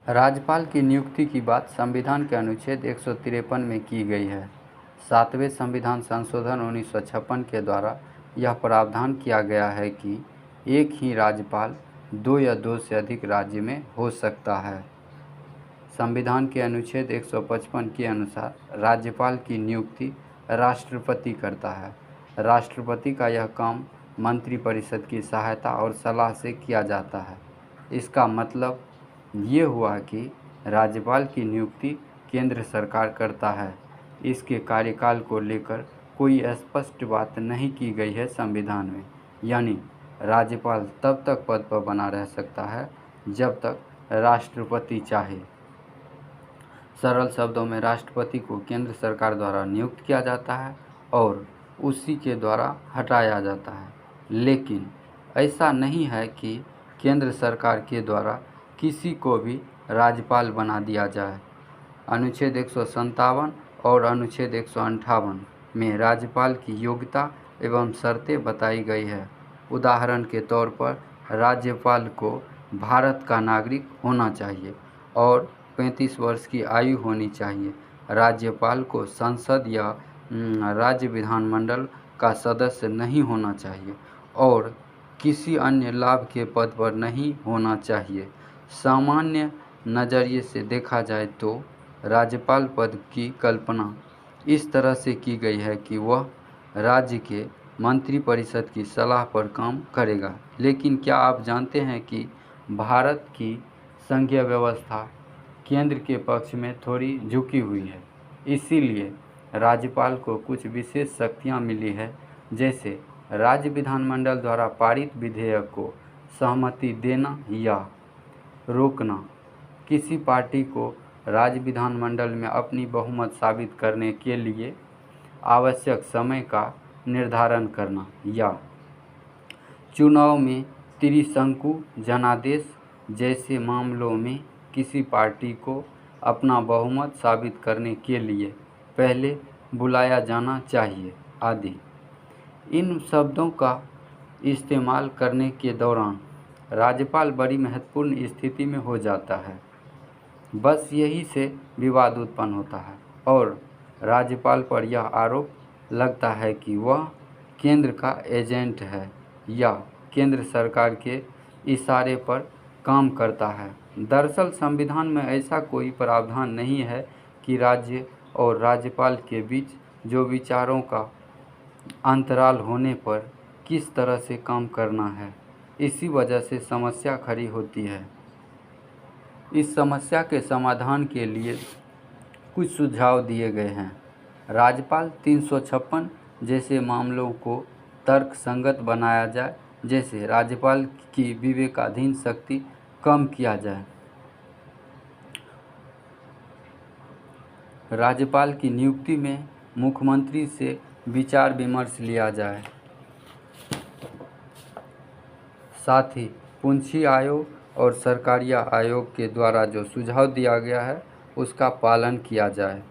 राज्यपाल की नियुक्ति की बात संविधान के अनुच्छेद 153 में की गई है। 7वें संविधान संशोधन 1956 के द्वारा यह प्रावधान किया गया है कि एक ही राज्यपाल 2 या 2 से अधिक राज्य में हो सकता है। संविधान के अनुच्छेद 155 के अनुसार राज्यपाल की नियुक्ति राष्ट्रपति करता है। राष्ट्रपति का यह काम मंत्रिपरिषद की सहायता और सलाह से किया जाता है। इसका मतलब ये हुआ कि राज्यपाल की नियुक्ति केंद्र सरकार करता है। इसके कार्यकाल को लेकर कोई स्पष्ट बात नहीं की गई है संविधान में, यानी राज्यपाल तब तक पद पर बना रह सकता है जब तक राष्ट्रपति चाहे। सरल शब्दों में राष्ट्रपति को केंद्र सरकार द्वारा नियुक्त किया जाता है और उसी के द्वारा हटाया जाता है। लेकिन ऐसा नहीं है कि केंद्र सरकार के द्वारा किसी को भी राज्यपाल बना दिया जाए। अनुच्छेद 157 और अनुच्छेद 158 में राज्यपाल की योग्यता एवं शर्तें बताई गई है। उदाहरण के तौर पर राज्यपाल को भारत का नागरिक होना चाहिए और 35 वर्ष की आयु होनी चाहिए। राज्यपाल को संसद या राज्य विधानमंडल का सदस्य नहीं होना चाहिए और किसी अन्य लाभ के पद पर नहीं होना चाहिए। सामान्य नज़रिए से देखा जाए तो राज्यपाल पद की कल्पना इस तरह से की गई है कि वह राज्य के मंत्रिपरिषद की सलाह पर काम करेगा। लेकिन क्या आप जानते हैं कि भारत की संघीय व्यवस्था केंद्र के पक्ष में थोड़ी झुकी हुई है, इसीलिए राज्यपाल को कुछ विशेष शक्तियां मिली है, जैसे राज्य विधानमंडल द्वारा पारित विधेयक को सहमति देना या रोकना, किसी पार्टी को राज्य विधानमंडल में अपनी बहुमत साबित करने के लिए आवश्यक समय का निर्धारण करना या चुनाव में त्रिशंकु जनादेश जैसे मामलों में किसी पार्टी को अपना बहुमत साबित करने के लिए पहले बुलाया जाना चाहिए आदि। इन शब्दों का इस्तेमाल करने के दौरान राज्यपाल बड़ी महत्वपूर्ण स्थिति में हो जाता है। बस यही से विवाद उत्पन्न होता है और राज्यपाल पर यह आरोप लगता है कि वह केंद्र का एजेंट है या केंद्र सरकार के इशारे पर काम करता है। दरअसल संविधान में ऐसा कोई प्रावधान नहीं है कि राज्य और राज्यपाल के बीच जो विचारों का अंतराल होने पर किस तरह से काम करना है। इसी वजह से समस्या खड़ी होती है। इस समस्या के समाधान के लिए कुछ सुझाव दिए गए हैं। राज्यपाल 356 जैसे मामलों को तर्कसंगत बनाया जाए, जैसे राज्यपाल की विवेकाधीन शक्ति कम किया जाए। राज्यपाल की नियुक्ति में मुख्यमंत्री से विचार विमर्श लिया जाए। साथ ही पुंछी आयोग और सरकारिया आयोग के द्वारा जो सुझाव दिया गया है उसका पालन किया जाए।